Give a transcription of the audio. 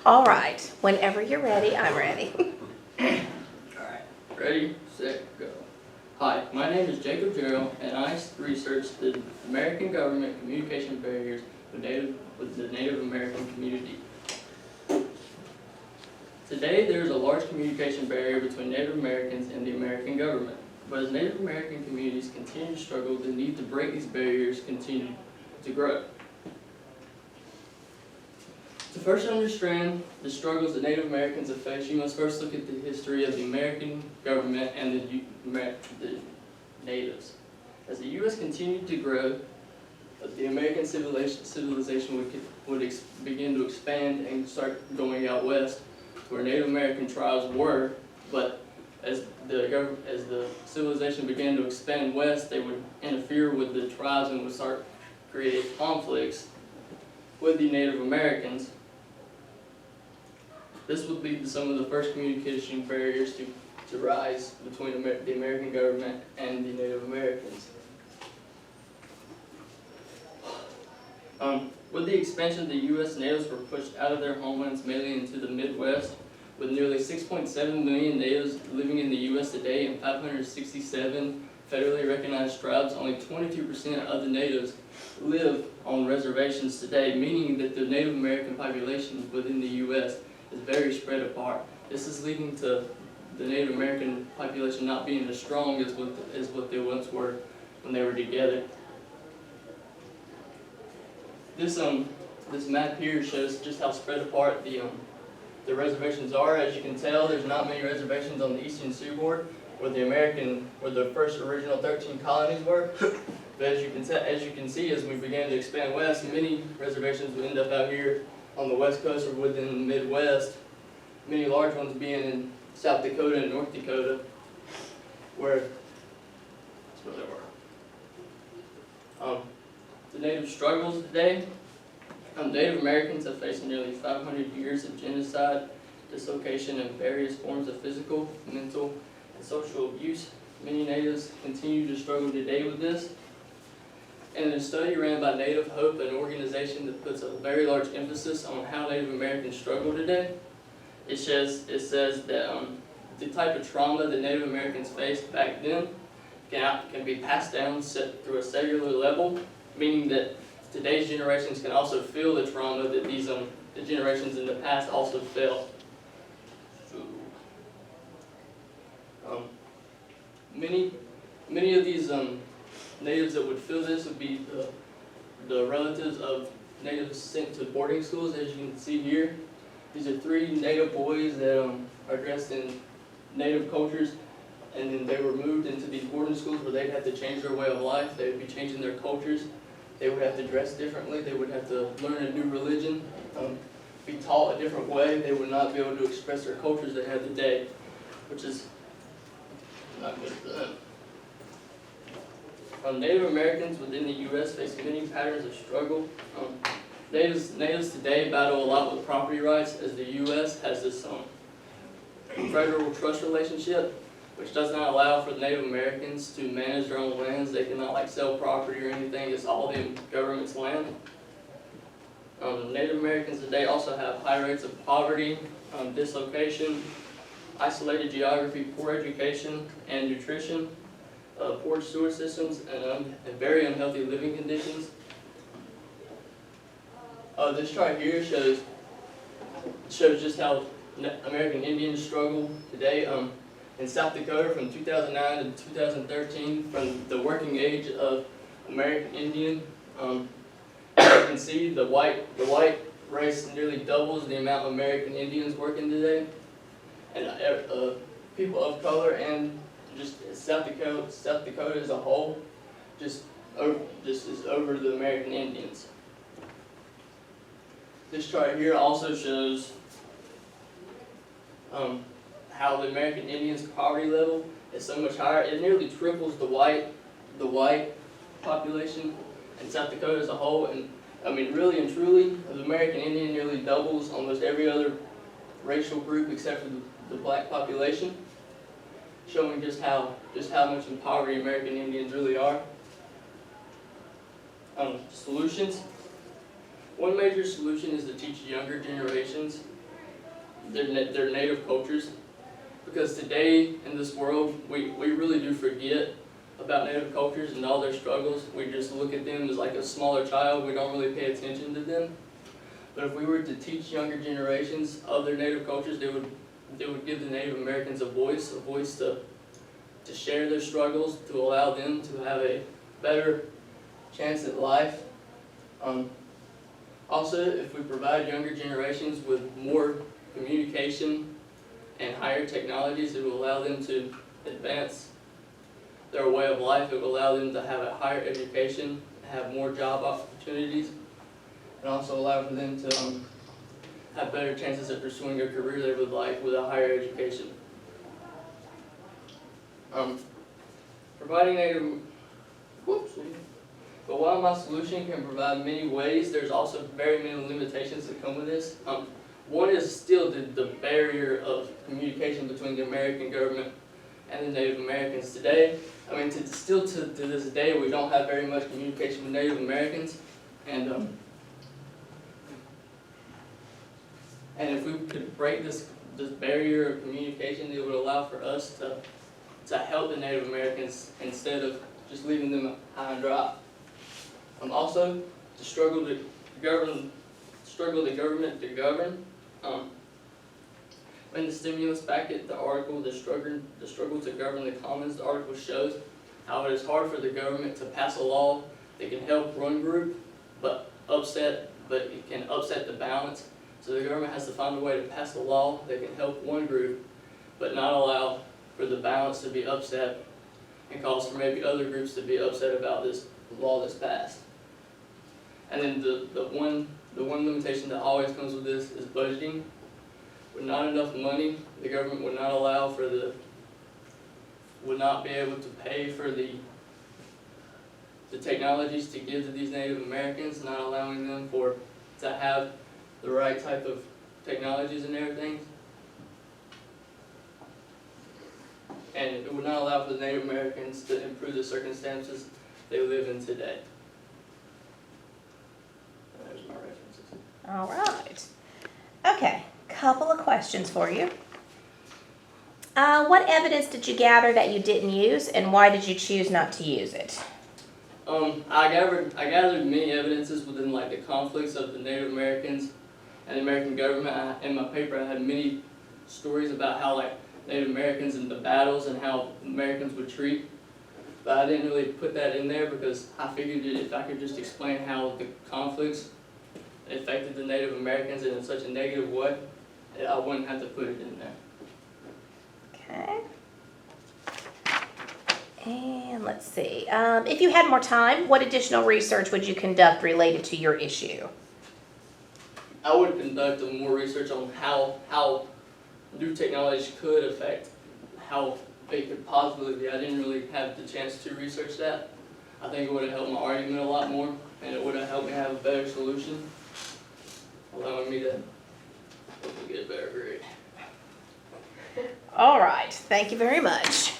All right, whenever you're ready, I'm ready. Alright, ready, set, go. Hi, my name is Jarrell, and I researched the American government communication barriers with the Native American community. Today, there is a large communication barrier between Native Americans and the American government. But as Native American communities continue to struggle, the need to break these barriers continue to grow. To first understand the struggles that Native Americans have faced, you must first look at the history of the American government and the natives. As the U.S. continued to grow, the American civilization would begin to expand and start going out west, where Native American tribes were. But as the civilization began to expand west, they would interfere with the tribes and would start creating conflicts with the Native Americans. This would lead to some of the first communication barriers to rise between the American government and the Native Americans. With the expansion, the U.S. natives were pushed out of their homelands, mainly into the Midwest, with nearly 6.7 million natives living in the U.S. today and 567 federally recognized tribes. Only 22% of the natives live on reservations today, meaning that the Native American population within the U.S. is very spread apart. This is leading to the Native American population not being as strong as what they once were when they were together. This map here shows just how spread apart the reservations are. As you can tell, there's not many reservations on the eastern seaboard where the first original 13 colonies were. But as you can see, as we began to expand west, many reservations would end up out here on the west coast or within the Midwest. Many large ones being in South Dakota and North Dakota, where they were. The Native struggles today. Native Americans have faced nearly 500 years of genocide, dislocation, and various forms of physical, mental, and social abuse. Many natives continue to struggle today with this. And in a study ran by Native Hope, an organization that puts a very large emphasis on how Native Americans struggle today, it says that the type of trauma that Native Americans faced back then can be passed down through a cellular level, meaning that today's generations can also feel the trauma that the generations in the past also felt. Many of these natives that would feel this would be the relatives of natives sent to boarding schools. As you can see here, these are 3 native boys that are dressed in native cultures, and then they were moved into these boarding schools where they'd have to change their way of life. They would be changing their cultures. They would have to dress differently. They would have to learn a new religion, be taught a different way. They would not be able to express their cultures they have today, which is not good for them. Native Americans within the U.S. face many patterns of struggle. Natives today battle a lot with property rights, as the U.S. has this federal trust relationship, which does not allow for the Native Americans to manage their own lands. They cannot sell property or anything. It's all the government's land. Native Americans today also have high rates of poverty, dislocation, isolated geography, poor education and nutrition, poor sewer systems, and very unhealthy living conditions. This chart here shows just how American Indians struggle today. In South Dakota, from 2009 to 2013, from the working age of American Indian, you can see the white race nearly doubles the amount of American Indians working today, and people of color and just South Dakota as a whole, just is over the American Indians. This chart here also shows how the American Indians' poverty level is so much higher. It nearly triples the white population in South Dakota as a whole. And I mean, really and truly, the American Indian nearly doubles almost every other racial group except for the black population, showing just how much in poverty American Indians really are. Solutions. One major solution is to teach younger generations their native cultures. Because today in this world, we really do forget about native cultures and all their struggles. We just look at them as like a smaller child. We don't really pay attention to them. But if we were to teach younger generations of their native cultures, they would give the Native Americans a voice to share their struggles, to allow them to have a better chance at life. Also, if we provide younger generations with more communication and higher technologies, it will allow them to advance their way of life. It will allow them to have a higher education, have more job opportunities, and also allow for them to have better chances at pursuing a career they would like with a higher education. Providing but while my solution can provide many ways, there's also very many limitations that come with this. One is still the barrier of communication between the American government and the Native Americans today. I mean, to this day, we don't have very much communication with Native Americans, and if we could break this barrier of communication, it would allow for us to help the Native Americans instead of just leaving them high and dry. Also, the struggle the government to govern. In the stimulus packet, the article, the struggle to govern the commons, the article shows how it is hard for the government to pass a law that can help one group, but it can upset the balance. So the government has to find a way to pass a law that can help one group, but not allow for the balance to be upset and cause for maybe other groups to be upset about this law that's passed. And then the one limitation that always comes with this is budgeting. With not enough money, the government would not be able to pay for the technologies to give to these Native Americans, not allowing them to have the right type of technologies and everything. And it would not allow for the Native Americans to improve the circumstances they live in today. There's my references. All right. Okay, couple of questions for you. What evidence did you gather that you didn't use, and why did you choose not to use it? I gathered many evidences within like the conflicts of the Native Americans and the American government. In my paper, I had many stories about how like Native Americans and the battles and how Americans would treat. But I didn't really put that in there because I figured that if I could just explain how the conflicts affected the Native Americans in such a negative way, I wouldn't have to put it in there. Okay. And let's see. If you had more time, what additional research would you conduct related to your issue? I would conduct more research on how new technology could affect how it could possibly be. I didn't really have the chance to research that. I think it would have helped my argument a lot more, and it would have helped me have a better solution, allowing me to hopefully get a better grade. All right. Thank you very much.